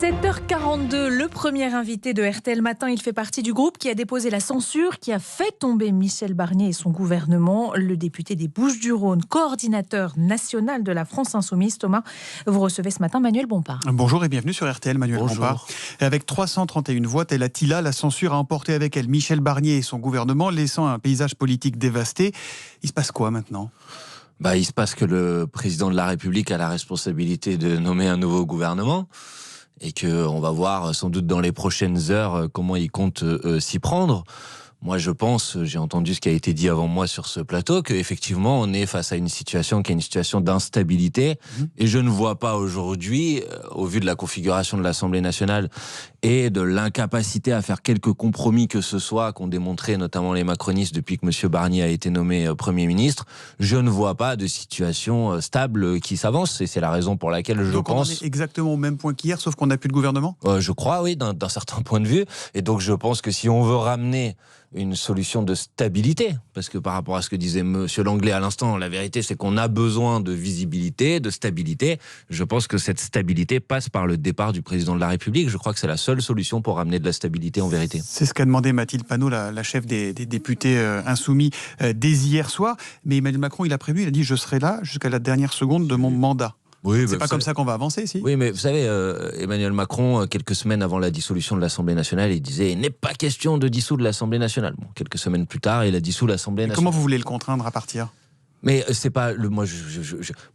7h42, le premier invité de RTL Matin, il fait partie du groupe qui a déposé la censure, qui a fait tomber Michel Barnier et son gouvernement. Le député des Bouches-du-Rhône, coordinateur national de la France Insoumise. Thomas, vous recevez ce matin Manuel Bompard. Bonjour et bienvenue sur RTL, Manuel Bonjour. Bompard. Et avec 331 voix, telle Attila, la censure a emporté avec elle Michel Barnier et son gouvernement, laissant un paysage politique dévasté. Il se passe quoi maintenant ? Il se passe que le président de la République a la responsabilité de nommer un nouveau gouvernement et qu'on va voir sans doute dans les prochaines heures comment il compte s'y prendre. Moi, je pense, j'ai entendu ce qui a été dit avant moi sur ce plateau, qu'effectivement, on est face à une situation qui est une situation d'instabilité. Et je ne vois pas aujourd'hui, au vu de la configuration de l'Assemblée nationale et de l'incapacité à faire quelques compromis que ce soit, qu'ont démontré notamment les macronistes depuis que M. Barnier a été nommé Premier ministre, je ne vois pas de situation stable qui s'avance. Et c'est la raison pour laquelle je pense... Donc on est exactement au même point qu'hier, sauf qu'on n'a plus de gouvernement ? Je crois, oui, d'un certain point de vue. Et donc je pense que si on veut ramener une solution de stabilité, parce que par rapport à ce que disait M. Langlais à l'instant, la vérité c'est qu'on a besoin de visibilité, de stabilité. Je pense que cette stabilité passe par le départ du président de la République. Je crois que c'est la seule solution pour ramener de la stabilité en vérité. C'est ce qu'a demandé Mathilde Panot, la chef des députés insoumis, dès hier soir. Mais Emmanuel Macron, il a prévu, il a dit « je serai là jusqu'à la dernière seconde de mon mandat ». Oui, c'est pas comme ça qu'on va avancer, si ? Oui, mais vous savez, Emmanuel Macron, quelques semaines avant la dissolution de l'Assemblée nationale, il disait « il n'est pas question de dissoudre l'Assemblée nationale ». Bon, quelques semaines plus tard, il a dissous l'Assemblée nationale. Comment vous voulez le contraindre à partir ? Mais c'est pas moi.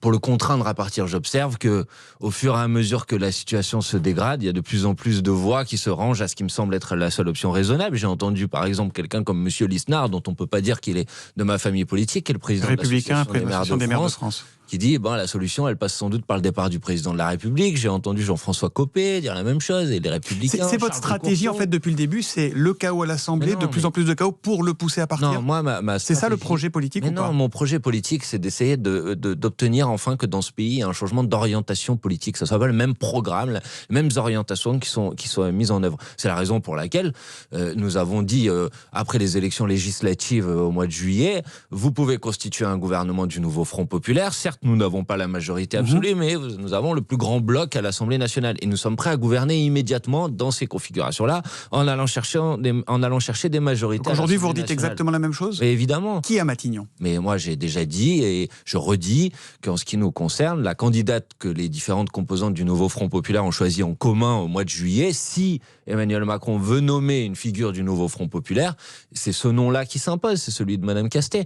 Pour le contraindre à partir, j'observe que, au fur et à mesure que la situation se dégrade, il y a de plus en plus de voix qui se rangent à ce qui me semble être la seule option raisonnable. J'ai entendu, par exemple, quelqu'un comme Monsieur Lisnard, dont on peut pas dire qu'il est de ma famille politique, qui est le président républicain, de l'Association des maires de France. Qui dit la solution elle passe sans doute par le départ du président de la République. J'ai entendu Jean-François Copé dire la même chose et les Républicains. C'est votre stratégie en fait depuis le début, c'est le chaos à l'Assemblée, de plus en plus de chaos pour le pousser à partir. Non, moi ma c'est ça le projet politique ou pas ? Non, mon projet politique c'est d'essayer d'obtenir enfin que dans ce pays il y ait un changement d'orientation politique. Ça soit pas le même programme, les mêmes orientations qui soient mises en œuvre. C'est la raison pour laquelle nous avons dit après les élections législatives au mois de juillet, vous pouvez constituer un gouvernement du nouveau Front populaire. Certes, nous n'avons pas la majorité absolue, mais nous avons le plus grand bloc à l'Assemblée nationale. Et nous sommes prêts à gouverner immédiatement dans ces configurations-là, en allant chercher des majorités. Aujourd'hui, vous redites exactement la même chose ? Mais évidemment. Qui à Matignon ? Mais moi, j'ai déjà dit, et je redis, qu'en ce qui nous concerne, la candidate que les différentes composantes du nouveau Front populaire ont choisi en commun au mois de juillet, si Emmanuel Macron veut nommer une figure du nouveau Front populaire, c'est ce nom-là qui s'impose, c'est celui de Madame Castet,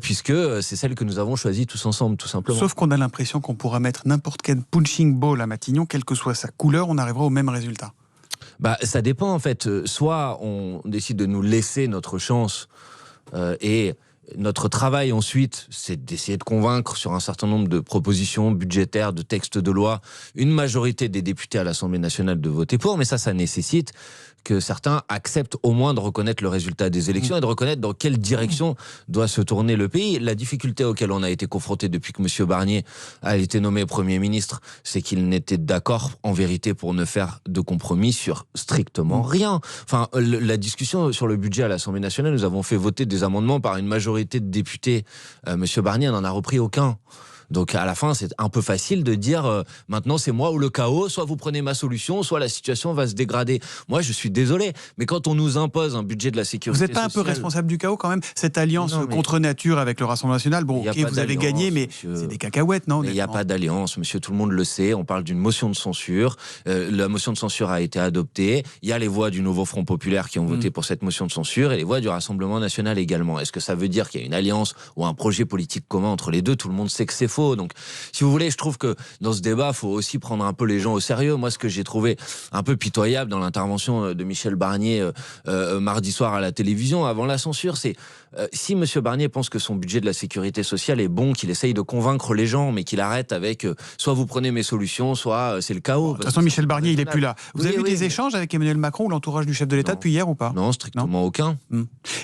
puisque c'est celle que nous avons choisie tous ensemble, tout simplement. Sauf qu'on a l'impression qu'on pourra mettre n'importe quel punching ball à Matignon, quelle que soit sa couleur, on arrivera au même résultat. Ça dépend en fait. Soit on décide de nous laisser notre chance et notre travail ensuite, c'est d'essayer de convaincre sur un certain nombre de propositions budgétaires, de textes de loi, une majorité des députés à l'Assemblée nationale de voter pour, mais ça nécessite que certains acceptent au moins de reconnaître le résultat des élections et de reconnaître dans quelle direction doit se tourner le pays. La difficulté auquel on a été confronté depuis que M. Barnier a été nommé Premier ministre, c'est qu'il n'était d'accord en vérité pour ne faire de compromis sur strictement rien. Enfin, la discussion sur le budget à l'Assemblée nationale, nous avons fait voter des amendements par une majorité de députés. M. Barnier n'en a repris aucun. Donc à la fin, c'est un peu facile de dire maintenant c'est moi ou le chaos, soit vous prenez ma solution, soit la situation va se dégrader. Moi je suis désolé, mais quand on nous impose un budget de la sécurité sociale... Vous n'êtes pas un peu responsable du chaos quand même ? Cette alliance contre nature avec le Rassemblement national, bon ok, vous avez gagné, mais c'est des cacahuètes, non ? Il n'y a pas d'alliance, monsieur, tout le monde le sait, on parle d'une motion de censure, la motion de censure a été adoptée, il y a les voix du nouveau Front populaire qui ont voté pour cette motion de censure et les voix du Rassemblement national également. Est-ce que ça veut dire qu'il y a une alliance ou un projet politique commun entre les deux ? Tout le monde sait que c'est faux. Donc, si vous voulez, je trouve que dans ce débat, il faut aussi prendre un peu les gens au sérieux. Moi, ce que j'ai trouvé un peu pitoyable dans l'intervention de Michel Barnier mardi soir à la télévision, avant la censure, c'est si M. Barnier pense que son budget de la sécurité sociale est bon, qu'il essaye de convaincre les gens, mais qu'il arrête avec soit vous prenez mes solutions, soit c'est le chaos. De toute façon, Michel Barnier, il n'est plus là. Vous avez eu des échanges avec Emmanuel Macron ou l'entourage du chef de l'État depuis hier ou pas ? Non, strictement aucun.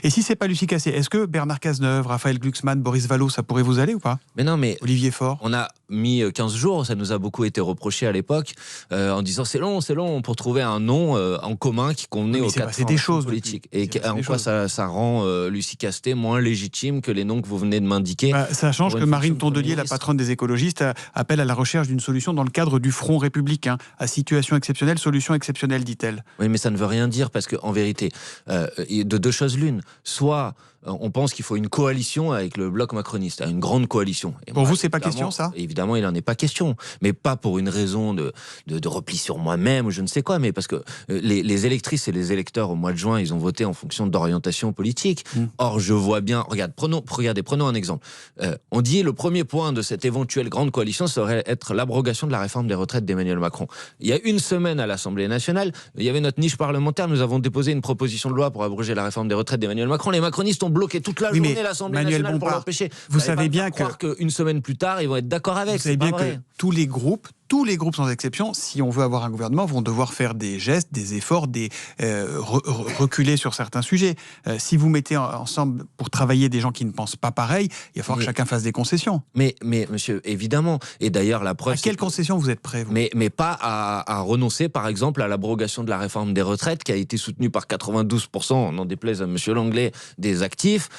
Et si c'est pas Lucie Cassé, est-ce que Bernard Cazeneuve, Raphaël Glucksmann, Boris Vallaud, ça pourrait vous aller ou pas ? Mais non, mais Olivier appuyez fort? On a mis 15 jours, ça nous a beaucoup été reproché à l'époque, en disant c'est long, pour trouver un nom en commun qui convenait aux quatre formations politiques. Et en quoi ça rend Lucie Castet moins légitime que les noms que vous venez de m'indiquer? Ça change que Marine Tondelier, la patronne des écologistes, appelle à la recherche d'une solution dans le cadre du Front républicain. À situation exceptionnelle, solution exceptionnelle, dit-elle. Oui, mais ça ne veut rien dire, parce qu'en vérité, de deux choses l'une. Soit on pense qu'il faut une coalition avec le bloc macroniste, une grande coalition. Et pour vous, c'est pas question, ça? Évidemment, il n'en est pas question. Mais pas pour une raison de repli sur moi-même ou je ne sais quoi, mais parce que les électrices et les électeurs, au mois de juin, ils ont voté en fonction d'orientation politique. Or, je vois bien... Prenons un exemple. On dit le premier point de cette éventuelle grande coalition serait être l'abrogation de la réforme des retraites d'Emmanuel Macron. Il y a une semaine à l'Assemblée nationale, il y avait notre niche parlementaire, nous avons déposé une proposition de loi pour abroger la réforme des retraites d'Emmanuel Macron. Les macronistes ont bloqué toute la journée l'Assemblée nationale pour l'empêcher. Vous savez bien qu'une semaine plus tard, ils vont être d'accord avec. Vous savez bien que tous les groupes sans exception, si on veut avoir un gouvernement, vont devoir faire des gestes, des efforts, reculer sur certains sujets. Si vous mettez ensemble pour travailler des gens qui ne pensent pas pareil, il va falloir que chacun fasse des concessions. Mais monsieur, évidemment. Et d'ailleurs, la preuve... À quelles concessions vous êtes prêts, vous ? Mais pas à renoncer, par exemple, à l'abrogation de la réforme des retraites qui a été soutenue par 92%, n'en déplaise à monsieur Langlais, des actifs,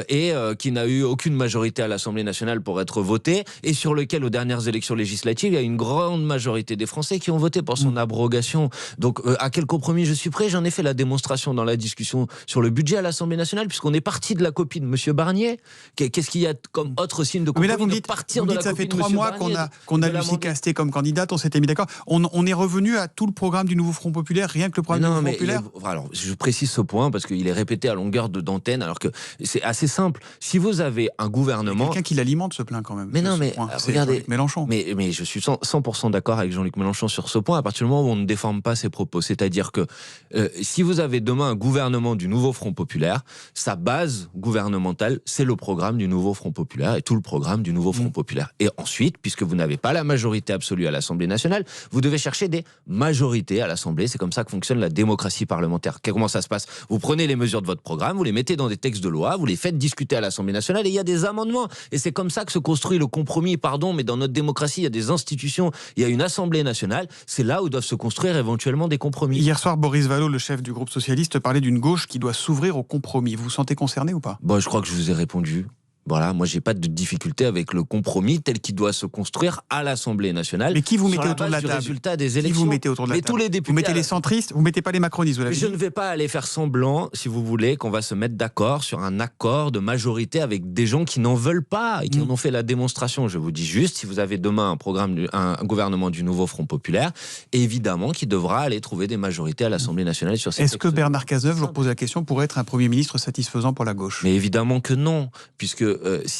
et qui n'a eu aucune majorité à l'Assemblée nationale pour être votée, et sur lequel, aux dernières élections législatives, il y a une grande majorité des Français qui ont voté pour son abrogation. Donc, à quel compromis je suis prêt? J'en ai fait la démonstration dans la discussion sur le budget à l'Assemblée nationale, puisqu'on est parti de la copie de monsieur Barnier. Qu'est-ce qu'il y a comme autre signe de compromis? Mais là, vous me dites, ça fait 3 mois qu'on a Lucie Castet comme candidate, on s'était mis d'accord. On est revenu à tout le programme du Nouveau Front Populaire, rien que le programme du Nouveau Front Populaire. Alors, je précise ce point parce qu'il est répété à longueur d'antenne, alors que c'est assez simple. Si vous avez un gouvernement... Quelqu'un qui l'alimente se plaint quand même. Mais non, mais regardez, Mélenchon. Mais je suis 100% d'accord avec Jean-Luc Mélenchon sur ce point, à partir du moment où on ne déforme pas ses propos. C'est-à-dire que si vous avez demain un gouvernement du Nouveau Front Populaire, sa base gouvernementale, c'est le programme du Nouveau Front Populaire et tout le programme du Nouveau Front Populaire. Et ensuite, puisque vous n'avez pas la majorité absolue à l'Assemblée nationale, vous devez chercher des majorités à l'Assemblée. C'est comme ça que fonctionne la démocratie parlementaire. Comment ça se passe? Vous prenez les mesures de votre programme, vous les mettez dans des textes de loi, vous les faites discuter à l'Assemblée nationale et il y a des amendements. Et c'est comme ça que se construit le compromis. Mais dans notre démocratie, il y a des institutions, il y a une Assemblée nationale, c'est là où doivent se construire éventuellement des compromis. Hier soir, Boris Vallaud, le chef du groupe socialiste, parlait d'une gauche qui doit s'ouvrir au compromis. Vous vous sentez concerné ou pas? Je crois que je vous ai répondu. Voilà, moi j'ai pas de difficulté avec le compromis tel qu'il doit se construire à l'Assemblée nationale. Mais qui vous mettez autour de la table? Résultat des élections. Qui vous mettez autour de la table? Tous les députés. Vous mettez les centristes, vous mettez pas les macronistes, vous l'avez dit. Je ne vais pas aller faire semblant, si vous voulez, qu'on va se mettre d'accord sur un accord de majorité avec des gens qui n'en veulent pas et qui en ont fait la démonstration. Je vous dis juste, si vous avez demain un gouvernement du Nouveau Front Populaire, évidemment qu'il devra aller trouver des majorités à l'Assemblée nationale sur ces textes. Est-ce que Bernard Cazeneuve, je vous repose la question, pourrait être un Premier ministre satisfaisant pour la gauche? Mais évidemment que non, puisque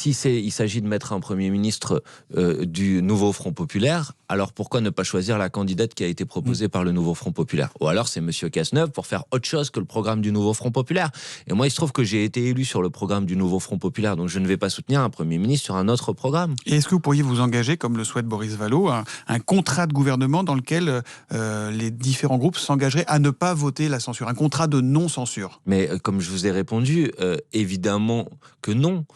il s'agit de mettre un Premier ministre du Nouveau Front Populaire, alors pourquoi ne pas choisir la candidate qui a été proposée par le Nouveau Front Populaire? Ou alors c'est monsieur Cazeneuve pour faire autre chose que le programme du Nouveau Front Populaire. Et moi, il se trouve que j'ai été élu sur le programme du Nouveau Front Populaire, donc je ne vais pas soutenir un Premier ministre sur un autre programme. Et est-ce que vous pourriez vous engager, comme le souhaite Boris Vallaud, un contrat de gouvernement dans lequel les différents groupes s'engageraient à ne pas voter la censure, un contrat de non-censure? Mais comme je vous ai répondu, évidemment que non.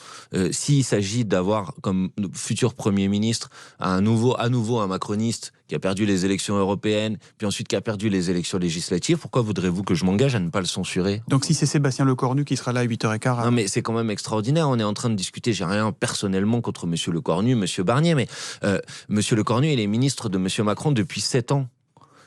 S'il s'agit d'avoir comme futur Premier ministre à nouveau un macroniste qui a perdu les élections européennes, puis ensuite qui a perdu les élections législatives, pourquoi voudrez-vous que je m'engage à ne pas le censurer? Donc si c'est Sébastien Lecornu qui sera là à 8h15... Non mais c'est quand même extraordinaire, on est en train de discuter, j'ai rien personnellement contre monsieur Lecornu, monsieur Barnier, mais monsieur Lecornu, il est ministre de monsieur Macron depuis 7 ans.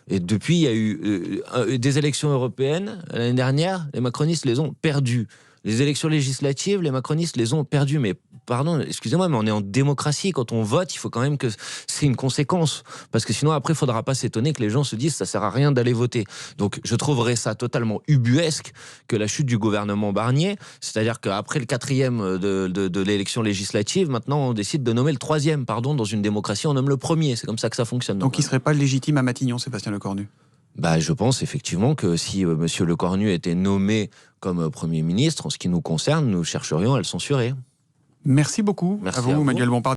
Et depuis, il y a eu des élections européennes l'année dernière, les macronistes les ont perdues. Les élections législatives, les macronistes les ont perdues. Mais pardon, excusez-moi, mais on est en démocratie. Quand on vote, il faut quand même que c'est une conséquence. Parce que sinon, après, il ne faudra pas s'étonner que les gens se disent ça ne sert à rien d'aller voter. Donc, je trouverais ça totalement ubuesque que la chute du gouvernement Barnier, c'est-à-dire qu'après le 4e de l'élection législative, maintenant, on décide de nommer le 3e. Pardon, dans une démocratie, on nomme le 1er. C'est comme ça que ça fonctionne. Donc, il ne serait pas légitime à Matignon, Sébastien Lecornu? Je pense effectivement que si M. Lecornu était nommé comme Premier ministre, en ce qui nous concerne, nous chercherions à le censurer. Merci beaucoup. Merci à vous, Manuel Bompard.